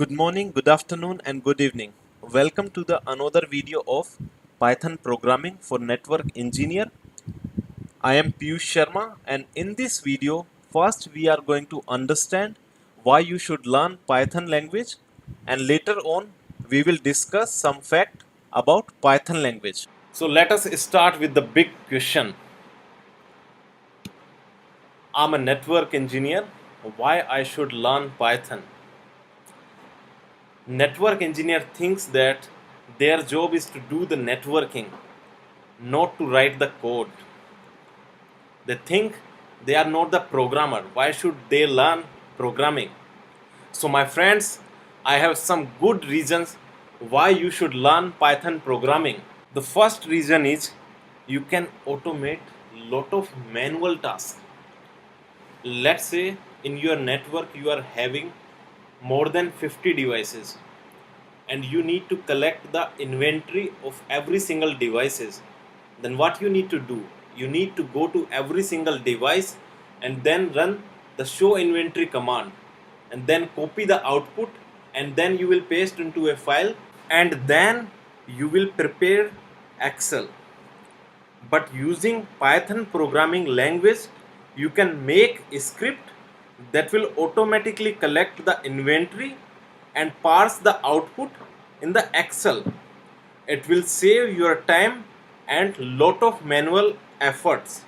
Good morning, good afternoon, and good evening. Welcome to the another video of Python programming for network engineer. I am Piyush Sharma, and in this video, first we are going to understand why you should learn Python language, and later on we will discuss some fact about Python language. So let us start with the big question. I'm a network engineer. Why I should learn Python? Network engineer thinks that their job is to do the networking, not to write the code. They think they are not the programmer. Why should they learn programming? So my friends, I have some good reasons why you should learn Python programming. The first reason is you can automate lot of manual tasks. Let's say in your network you are having more than 50 devices and you need to collect the inventory of every single devices. Then what you need to do, you need to go to every single device and then run the show inventory command and then copy the output and then you will paste into a file and then you will prepare Excel. But using Python programming language, you can make a script that will automatically collect the inventory and parse the output in the Excel. It will save your time and lot of manual efforts.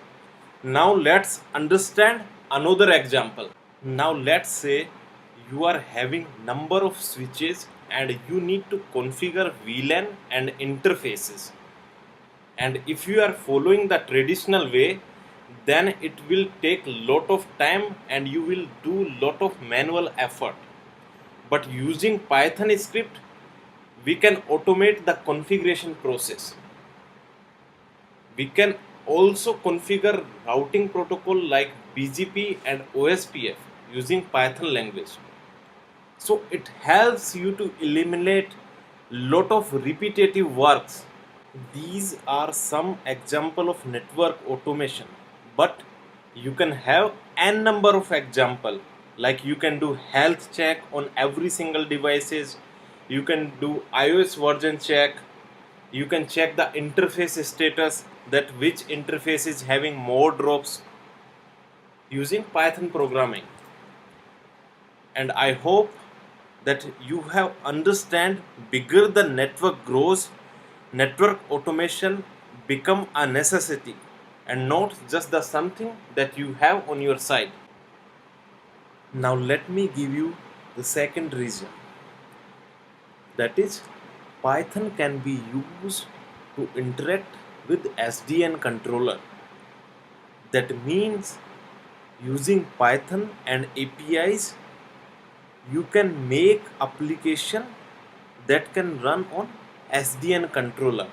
Now let's understand another example. Now let's say you are having number of switches and you need to configure VLAN and interfaces. And if you are following the traditional way, then it will take lot of time and you will do lot of manual effort. But using Python script, we can automate the configuration process. We can also configure routing protocol like BGP and OSPF using Python language. So it helps you to eliminate lot of repetitive works. These are some example of network automation, but you can have n number of example. Like you can do health check on every single devices, you can do iOS version check, you can check the interface status, that which interface is having more drops using Python programming. And I hope that you have understand bigger the network grows, network automation become a necessity and not just the something that you have on your side. Now let me give you the second reason, that is Python can be used to interact with SDN controller. That means using Python and APIs you can make application that can run on SDN controller.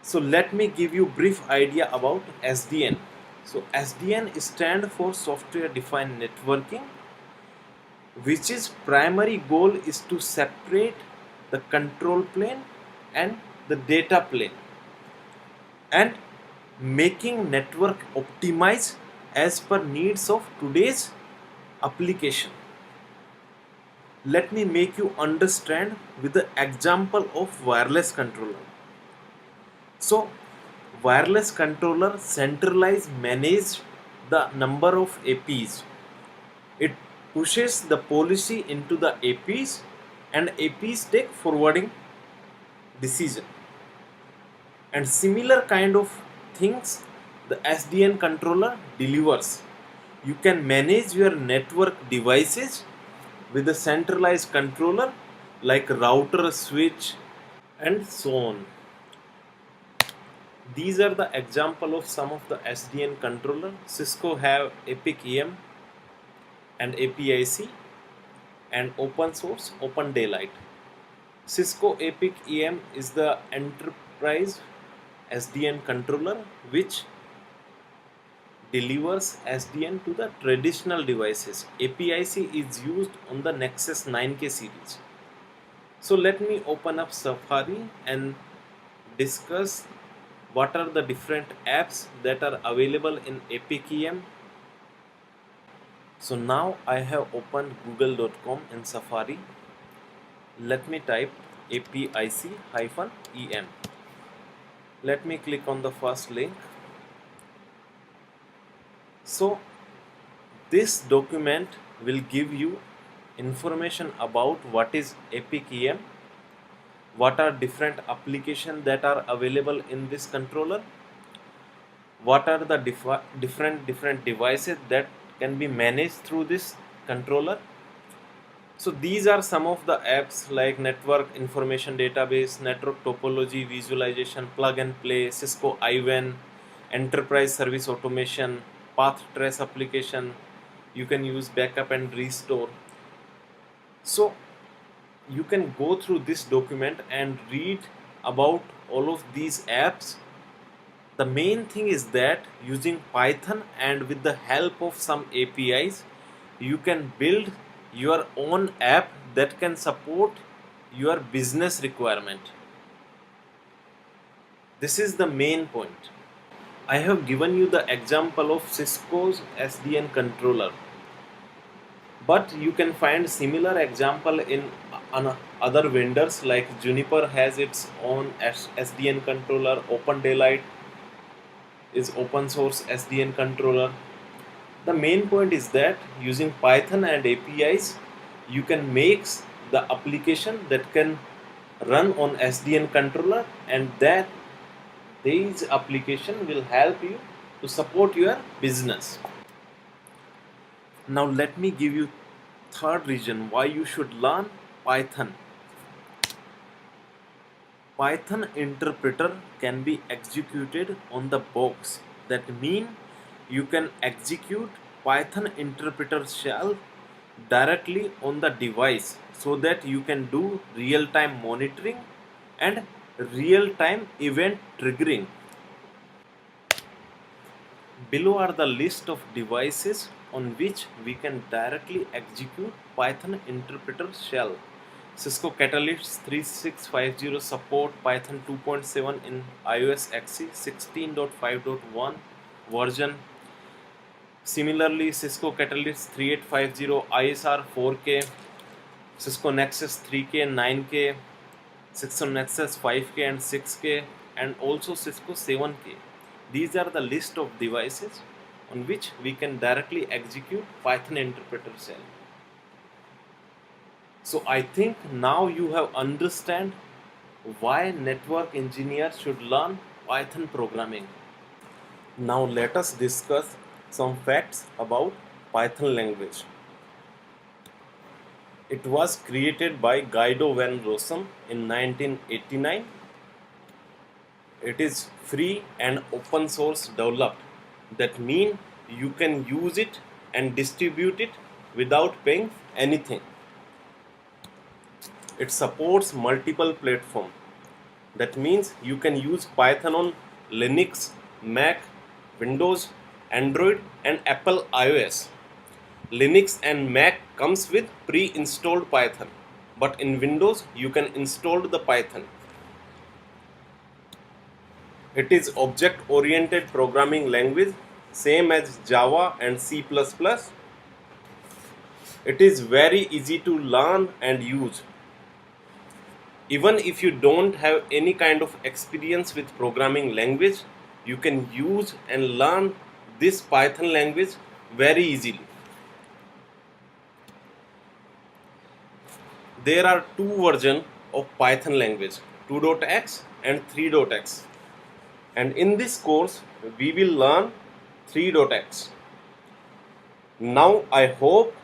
So let me give you brief idea about SDN. So SDN stand for software defined networking, which is primary goal is to separate the control plane and the data plane and making network optimized as per needs of today's application. Let me make you understand with the example of wireless controller. So wireless controller centralize manage the number of APs. It pushes the policy into the APs and APs take forwarding decision. And similar kind of things the SDN controller delivers. You can manage your network devices with a centralized controller like router, switch and so on. These are the example of some of the SDN controller. Cisco have Epic EM and APIC and open source Open Daylight. Cisco Epic EM is the enterprise SDN controller which delivers SDN to the traditional devices. APIC is used on the Nexus 9K series. So let me open up Safari and discuss what are the different apps that are available in Epic EM. So now I have opened google.com in Safari. Let me type apic-en. Let me click on the first link. So this document will give you information about what is apic-en, what are different applications that are available in this controller, what are the different devices that can be managed through this controller. So these are some of the apps like network information database, network topology visualization, plug and play, Cisco IWAN, enterprise service automation, path trace application. You can use backup and restore. So you can go through this document and read about all of these apps. The main thing is that using Python and with the help of some APIs, you can build your own app that can support your business requirement. This is the main point. I have given you the example of Cisco's SDN controller, but you can find similar example in other vendors like Juniper has its own SDN controller, Open Daylight is open source SDN controller. The main point is that using Python and APIs, you can make the application that can run on SDN controller, and that these application will help you to support your business. Now let me give you third reason why you should learn Python. Python interpreter can be executed on the box. That means you can execute Python interpreter shell directly on the device so that you can do real-time monitoring and real-time event triggering. Below are the list of devices on which we can directly execute Python interpreter shell. Cisco Catalyst 3650 support Python 2.7 in iOS XE 16.5.1 version. Similarly, Cisco Catalyst 3850 ISR 4K, Cisco Nexus 3K, 9K, Cisco Nexus 5K and 6K, and also Cisco 7K. These are the list of devices on which we can directly execute Python interpreter shell. So I think now you have understand why network engineers should learn Python programming. Now let us discuss some facts about Python language. It was created by Guido van Rossum in 1989. It is free and open source developed. That means you can use it and distribute it without paying anything. It supports multiple platforms. That means you can use Python on Linux, Mac, Windows, Android and Apple iOS. Linux and Mac comes with pre-installed Python, but in Windows you can install the Python. It is object-oriented programming language, same as Java and C++. It is very easy to learn and use. Even if you don't have any kind of experience with programming language, you can use and learn this Python language very easily. There are two versions of Python language, 2.x and 3.x. And in this course, we will learn 3.x. Now I hope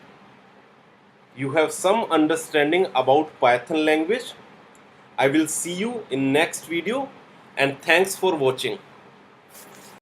you have some understanding about Python language. I will see you in next video, and thanks for watching.